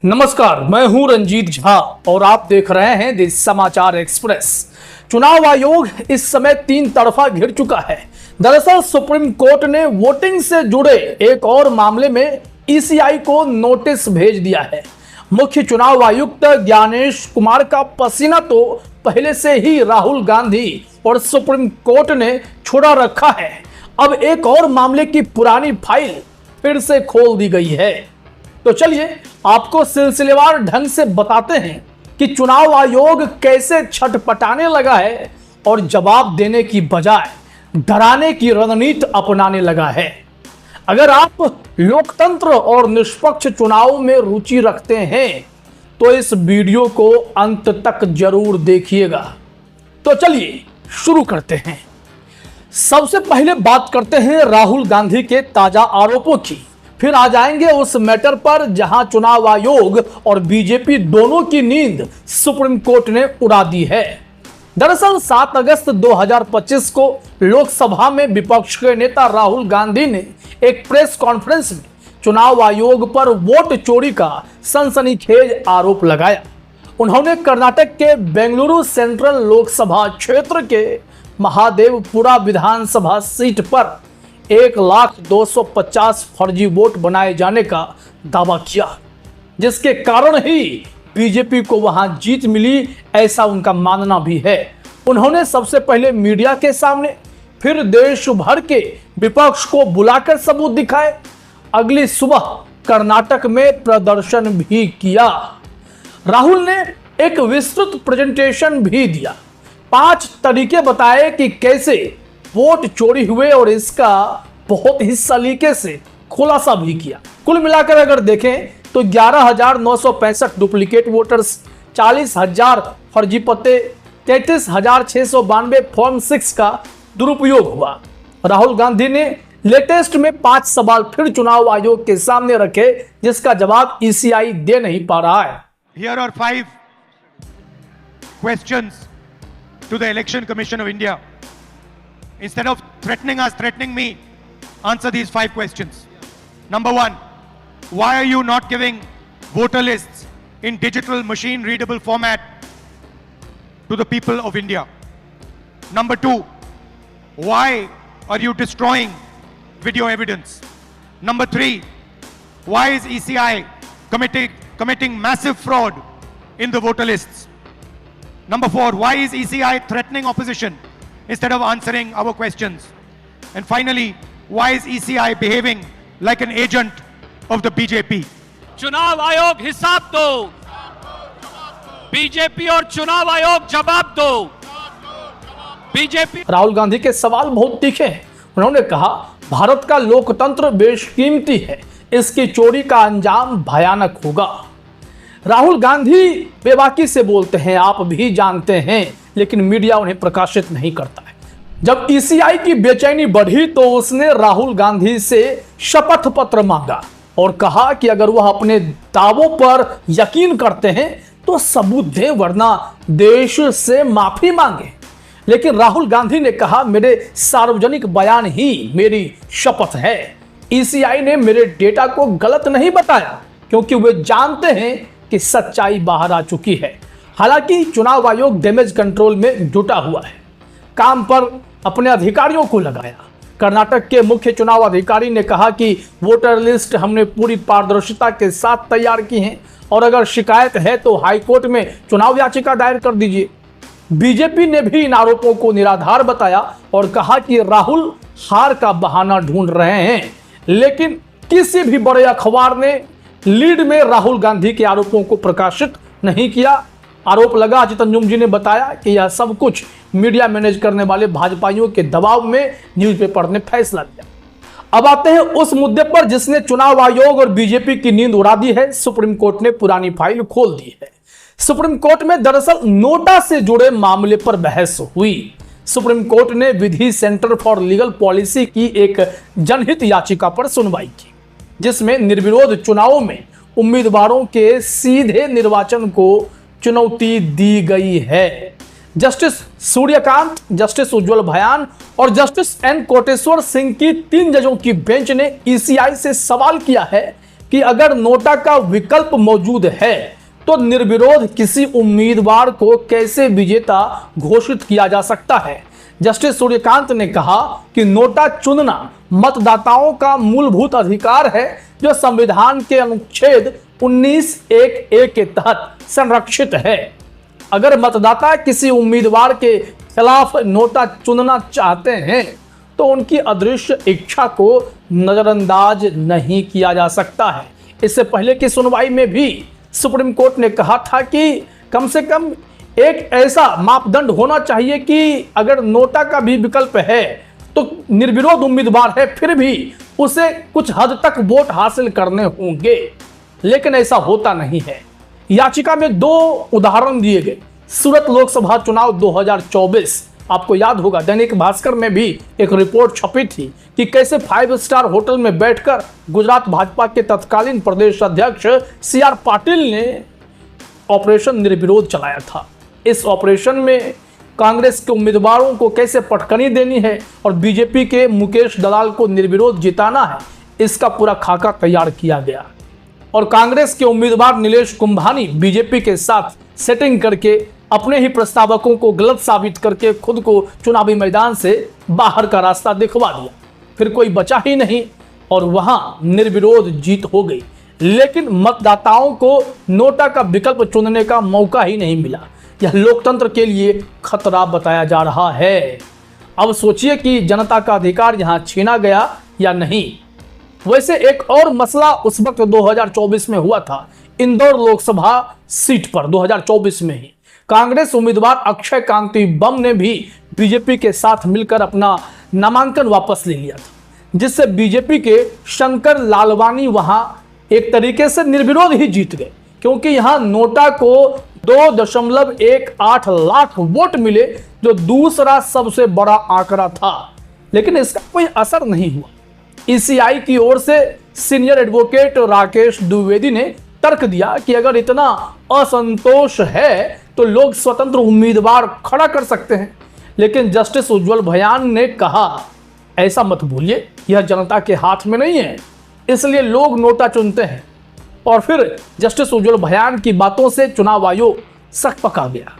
नमस्कार, मैं हूं रंजीत झा और आप देख रहे हैं द समाचार एक्सप्रेस। चुनाव आयोग इस समय तीन तरफा घिर चुका है। दरअसल सुप्रीम कोर्ट ने वोटिंग से जुड़े एक और मामले में ईसीआई को नोटिस भेज दिया है। मुख्य चुनाव आयुक्त ज्ञानेश कुमार का पसीना तो पहले से ही राहुल गांधी और सुप्रीम कोर्ट ने छुड़ा रखा है। अब एक और मामले की पुरानी फाइल फिर से खोल दी गई है। तो चलिए आपको सिलसिलेवार ढंग से बताते हैं कि चुनाव आयोग कैसे छटपटाने लगा है और जवाब देने की बजाय डराने की रणनीति अपनाने लगा है। अगर आप लोकतंत्र और निष्पक्ष चुनाव में रुचि रखते हैं तो इस वीडियो को अंत तक जरूर देखिएगा। तो चलिए शुरू करते हैं। सबसे पहले बात करते हैं राहुल गांधी के ताजा आरोपों की, फिर आ जाएंगे उस मैटर पर जहां चुनाव आयोग और बीजेपी दोनों की नींद सुप्रीम कोर्ट ने उड़ा दी है। दरअसल 7 अगस्त 2025 को लोकसभा में विपक्ष के नेता राहुल गांधी ने एक प्रेस कॉन्फ्रेंस में चुनाव आयोग पर वोट चोरी का सनसनीखेज आरोप लगाया। उन्होंने कर्नाटक के बेंगलुरु सेंट्रल लोकसभा क्षेत्र के महादेवपुरा विधानसभा सीट पर 1,250,000 फर्जी वोट बनाए जाने का दावा किया, जिसके कारण ही बीजेपी को वहां जीत मिली, ऐसा उनका मानना भी है। उन्होंने सबसे पहले मीडिया के सामने, फिर देश भर के विपक्ष को बुलाकर सबूत दिखाए। अगली सुबह कर्नाटक में प्रदर्शन भी किया। राहुल ने एक विस्तृत प्रेजेंटेशन भी दिया, 5 तरीके बताए कि कैसे वोट चोरी हुए और इसका बहुत ही सलीके से खुलासा भी किया। कुल मिलाकर अगर देखें तो 11,965 डुप्लीकेट वोटर्स, 40,000 फर्जी पते, 33,692 फॉर्म 6 का दुरुपयोग हुआ। राहुल गांधी ने लेटेस्ट में 5 सवाल फिर चुनाव आयोग के सामने रखे, जिसका जवाब ईसीआई दे नहीं पा रहा है। Here are 5 questions to the Election Commission of India. Instead of threatening us, threatening me, answer these 5 questions. Number 1, why are you not giving voter lists in digital machine readable format to the people of India? Number 2, why are you destroying video evidence? Number 3, why is ECI committing massive fraud in the voter lists? Number 4, why is ECI threatening opposition instead of answering our questions? And finally, why is ECI behaving like an agent of the BJP? चुनाव आयोग हिसाब दो, BJP और चुनाव आयोग जवाब दो। BJP Rahul Gandhi के सवाल बहुत तीखे हैं। उन्होंने कहा, भारत का लोकतंत्र बेशकीमती है, इसकी चोरी का अंजाम भयानक होगा। राहुल गांधी बेबाकी से बोलते हैं, आप भी जानते हैं, लेकिन मीडिया उन्हें प्रकाशित नहीं करता है। जब ईसीआई की बेचैनी बढ़ी तो उसने राहुल गांधी से शपथ पत्र मांगा और कहा कि अगर वह अपने दावों पर यकीन करते हैं तो सबूत दें, वरना देश से माफी मांगे। लेकिन राहुल गांधी ने कहा, मेरे सार्वजनिक बयान ही मेरी शपथ है। ईसीआई ने मेरे डेटा को गलत नहीं बताया, क्योंकि वे जानते हैं कि सच्चाई बाहर आ चुकी है। हालांकि चुनाव आयोग डैमेज कंट्रोल में जुटा हुआ है, काम पर अपने अधिकारियों को लगाया। कर्नाटक के मुख्य चुनाव अधिकारी ने कहा कि वोटर लिस्ट हमने पूरी पारदर्शिता के साथ तैयार की है और अगर शिकायत है तो हाईकोर्ट में चुनाव याचिका दायर कर दीजिए। बीजेपी ने भी इन आरोपों को निराधार बताया और कहा कि राहुल हार का बहाना ढूंढ रहे हैं। लेकिन किसी भी बड़े अखबार ने लीड में राहुल गांधी के आरोपों को प्रकाशित नहीं किया। आरोप लगा, अजित अंजुम जी ने बताया कि यह सब कुछ मीडिया मैनेज करने वाले भाजपाइयों के दबाव में न्यूज़पेपर ने फैसला लिया। अब आते हैं उस मुद्दे पर जिसने चुनाव आयोग और बीजेपी की नींद उड़ा दी है। सुप्रीम कोर्ट ने पुरानी फाइल खोल दी है। सुप्रीम कोर्ट में दरअसल नोटा से जुड़े मामले पर बहस हुई। सुप्रीम कोर्ट ने विधि सेंटर फॉर लीगल पॉलिसी की एक जनहित याचिका पर सुनवाई की, जिसमें निर्विरोध चुनावों में उम्मीदवारों के सीधे निर्वाचन को चुनौती दी गई है। जस्टिस सूर्यकांत, जस्टिस उज्जवल भयान और जस्टिस एन कोटेश्वर सिंह की 3 जजों की बेंच ने ईसीआई से सवाल किया है कि अगर नोटा का विकल्प मौजूद है तो निर्विरोध किसी उम्मीदवार को कैसे विजेता घोषित किया जा सकता है। जस्टिस सूर्यकांत ने कहा कि नोटा चुनना मतदाताओं का मूलभूत अधिकार है जो संविधान के अनुच्छेद 19(1)(a) के तहत संरक्षित है। अगर मतदाता किसी उम्मीदवार के खिलाफ नोटा चुनना चाहते हैं तो उनकी अदृश्य इच्छा को नजरअंदाज नहीं किया जा सकता है। इससे पहले की सुनवाई में भी सुप्रीम कोर्ट ने कहा था कि कम से कम एक ऐसा मापदंड होना चाहिए कि अगर नोटा का भी विकल्प है तो निर्विरोध उम्मीदवार है फिर भी उसे कुछ हद तक वोट हासिल करने होंगे, लेकिन ऐसा होता नहीं है। याचिका में 2 उदाहरण दिए गए। सूरत लोकसभा चुनाव 2024, आपको याद होगा दैनिक भास्कर में भी एक रिपोर्ट छपी थी कि कैसे 5 स्टार होटल में बैठकर गुजरात भाजपा के तत्कालीन प्रदेश अध्यक्ष CR पाटिल ने ऑपरेशन निर्विरोध चलाया था। इस ऑपरेशन में कांग्रेस के उम्मीदवारों को कैसे पटकनी देनी है और बीजेपी के मुकेश दलाल को निर्विरोध जिताना है, इसका पूरा खाका तैयार किया गया। और कांग्रेस के उम्मीदवार नीलेश कुंभानी बीजेपी के साथ सेटिंग करके अपने ही प्रस्तावकों को गलत साबित करके खुद को चुनावी मैदान से बाहर का रास्ता दिखवा दिया। फिर कोई बचा ही नहीं और वहां निर्विरोध जीत हो गई। लेकिन मतदाताओं को नोटा का विकल्प चुनने का मौका ही नहीं मिला। यह लोकतंत्र के लिए खतरा बताया जा रहा है। अब सोचिए कि जनता का अधिकार यहां छीना गया या नहीं। वैसे एक और मसला उस वक्त 2024 में हुआ था। इंदौर लोकसभा सीट पर 2024 में ही कांग्रेस उम्मीदवार अक्षय कांति बम ने भी बीजेपी के साथ मिलकर अपना नामांकन वापस ले लिया था, जिससे बीजेपी के शंकर लालवानी वहां एक तरीके से निर्विरोध ही जीत गए, क्योंकि यहां नोटा को 2.18 लाख वोट मिले, जो दूसरा सबसे बड़ा आंकड़ा था। लेकिन इसका कोई असर नहीं हुआ। ECI की ओर से सीनियर एडवोकेट राकेश द्विवेदी ने तर्क दिया कि अगर इतना असंतोष है तो लोग स्वतंत्र उम्मीदवार खड़ा कर सकते हैं। लेकिन जस्टिस उज्जवल भयान ने कहा, ऐसा मत भूलिए, यह जनता के हाथ में नहीं है, इसलिए लोग नोटा चुनते हैं। और फिर जस्टिस उज्जवल भयान की बातों से चुनाव आयोग सक पका गया।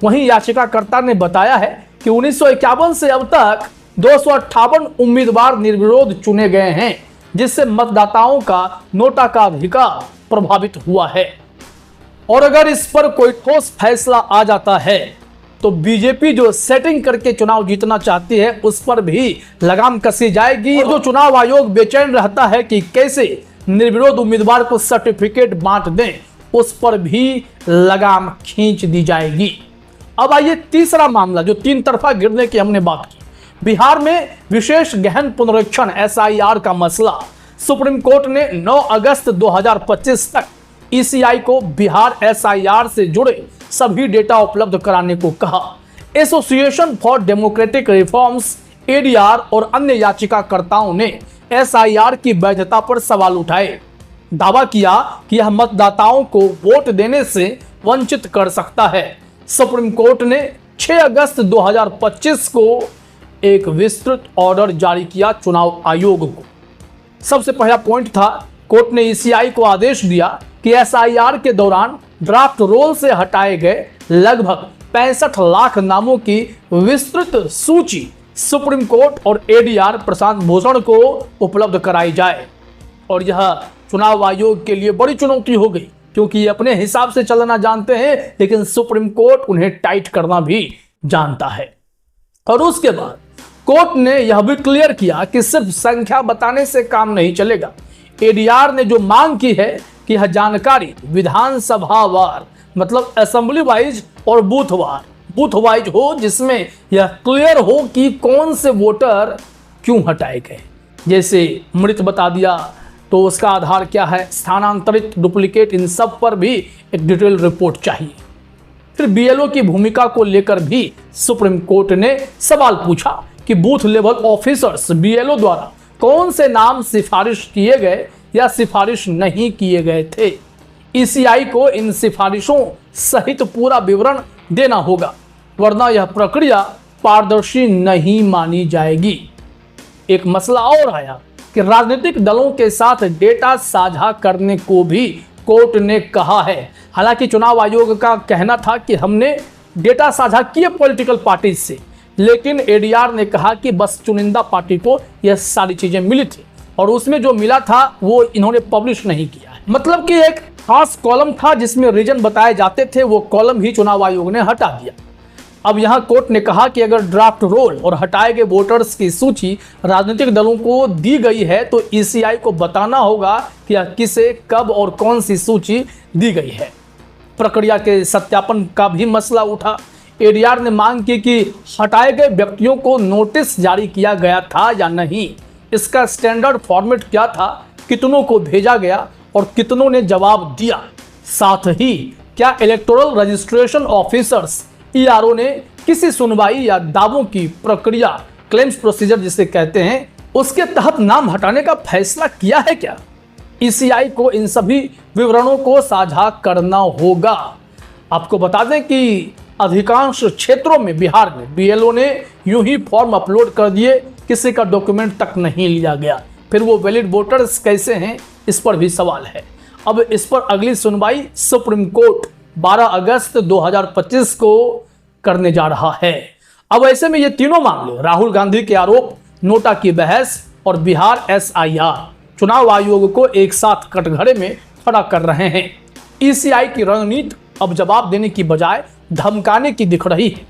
वहीं याचिकाकर्ता ने बताया है कि 1951 से अब तक 258 उम्मीदवार निर्विरोध चुने गए हैं, जिससे मतदाताओं का नोटा का अधिकार प्रभावित हुआ है। और अगर इस पर कोई ठोस फैसला आ जाता है तो बीजेपी जो सेटिंग करके चुनाव जीतना चाहती है उस पर भी लगाम कसी जाएगी। और जो चुनाव आयोग बेचैन रहता है कि कैसे निर्विरोध उम्मीदवार को सर्टिफिकेट बांट दें, उस पर भी लगाम खींच दी जाएगी। अब आइए तीसरा मामला, जो 3 तरफा गिरने की हमने बात की। बिहार में विशेष गहन पुनरीक्षण SIR का मसला। सुप्रीम कोर्ट ने 9 अगस्त 2025 तक ECI को बिहार SIR से जुड़े सभी डेटा उपलब्ध कराने को कहा। Association for democratic reforms ADR और अन्य याचिकाकर्ताओं ने SIR की वैधता पर सवाल उठाए। दावा किया कि यह मतदाताओं को वोट देने से वंचित कर सकता है। सुप्रीम कोर्ट ने 6 अगस्त 2025 को एक विस्तृत ऑर्डर जारी किया चुनाव आयोग को। सबसे पहला पॉइंट था, कोर्ट ने ECI को आदेश दिया कि SIR के दौरान ड्राफ्ट रोल से हटाए गए लगभग 65 लाख नामों की विस्तृत सूची सुप्रीम कोर्ट और ADR प्रशांत भूषण को उपलब्ध कराई जाए। और यह चुनाव आयोग के लिए बड़ी चुनौती हो गई, क्योंकि ये अपने हिसाब से चलना जानते हैं, लेकिन सुप्रीम कोर्ट उन्हें टाइट करना भी जानता है। और उसके बाद कोर्ट ने यह भी क्लियर किया कि सिर्फ संख्या बताने से काम नहीं चलेगा। ADR ने जो मांग की है कि यह जानकारी विधानसभा वार, मतलब असेंबली वाइज और बूथ वाइज हो, जिसमें यह क्लियर हो कि कौन से वोटर क्यों हटाए गए। जैसे मृत बता दिया तो उसका आधार क्या है, स्थानांतरित, डुप्लीकेट, इन सब पर भी एक डिटेल रिपोर्ट चाहिए। फिर BLO की भूमिका को लेकर भी सुप्रीम कोर्ट ने सवाल पूछा कि बूथ लेवल ऑफिसर्स BLO द्वारा कौन से नाम सिफारिश किए गए या सिफारिश नहीं किए गए थे। ECI को इन सिफारिशों सहित पूरा विवरण देना होगा, वरना यह प्रक्रिया पारदर्शी नहीं मानी जाएगी। एक मसला और आया कि राजनीतिक दलों के साथ डेटा साझा करने को भी कोर्ट ने कहा है। हालांकि चुनाव आयोग का कहना था कि हमने डेटा साझा किए पॉलिटिकल पार्टी से, लेकिन एडीआर ने कहा कि बस चुनिंदा पार्टी को यह सारी चीजें मिली थी और उसमें जो मिला था वो इन्होंने पब्लिश नहीं किया है। मतलब कि एक खास कॉलम था जिसमें रीजन बताए जाते थे, वो कॉलम ही चुनाव आयोग ने हटा दिया। अब यहां कोर्ट ने कहा कि अगर ड्राफ्ट रोल और हटाए गए वोटर्स की सूची राजनीतिक दलों को दी गई है तो ईसीआई को बताना होगा कि किसे कब और कौन सी सूची दी गई है। प्रक्रिया के सत्यापन का भी मसला उठा। एडीआर ने मांग की कि हटाए गए व्यक्तियों को नोटिस जारी किया गया था या नहीं, इसका स्टैंडर्ड फॉर्मेट क्या था, कितनों को भेजा गया और कितनों ने जवाब दिया। साथ ही क्या इलेक्टोरल रजिस्ट्रेशन ऑफिसर्स ईआरओ ने किसी सुनवाई या दावों की प्रक्रिया, क्लेम्स प्रोसीजर जिसे कहते हैं, उसके तहत नाम हटाने का फैसला किया है क्या। ईसीआई को इन सभी विवरणों को साझा करना होगा। आपको बता दें कि अधिकांश क्षेत्रों में बिहार में बीएलओ ने यूं ही फॉर्म अपलोड कर दिए, किसी का डॉक्यूमेंट तक नहीं लिया गया। फिर वो वैलिड वोटर्स कैसे हैं, इस पर भी सवाल है। अब इस पर अगली सुनवाई सुप्रीम कोर्ट 12 अगस्त 2025 को करने जा रहा है। अब ऐसे में ये तीनों मामले, राहुल गांधी के आरोप, नोटा की बहस और बिहार एसआईआर, चुनाव आयोग को एक साथ कटघरे में खड़ा कर रहे हैं। ईसीआई की रणनीति अब जवाब देने की बजाय धमकाने की दिख रही है।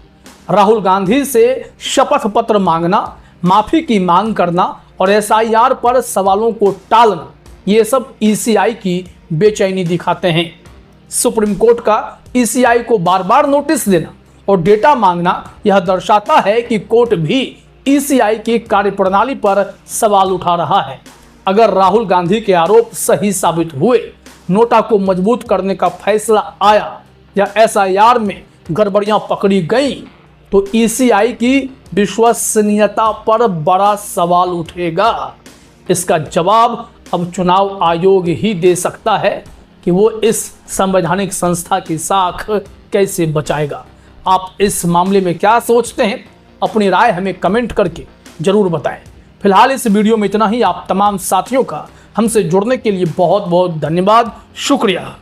राहुल गांधी से शपथ पत्र मांगना, माफी की मांग करना और एसआईआर पर सवालों को टालना, ये सब ईसीआई की बेचैनी दिखाते हैं। सुप्रीम कोर्ट का ईसीआई को बार बार नोटिस देना और डेटा मांगना यह दर्शाता है कि कोर्ट भी ईसीआई की कार्यप्रणाली पर सवाल उठा रहा है। अगर राहुल गांधी के आरोप सही साबित हुए, नोटा को मजबूत करने का फैसला आया या एसआईआर में गड़बड़ियां पकड़ी गई, तो ईसीआई की विश्वसनीयता पर बड़ा सवाल उठेगा। इसका जवाब अब चुनाव आयोग ही दे सकता है कि वो इस संवैधानिक संस्था की साख कैसे बचाएगा। आप इस मामले में क्या सोचते हैं? अपनी राय हमें कमेंट करके जरूर बताएं। फिलहाल इस वीडियो में इतना ही। आप तमाम साथियों का हमसे जुड़ने के लिए बहुत बहुत धन्यवाद, शुक्रिया।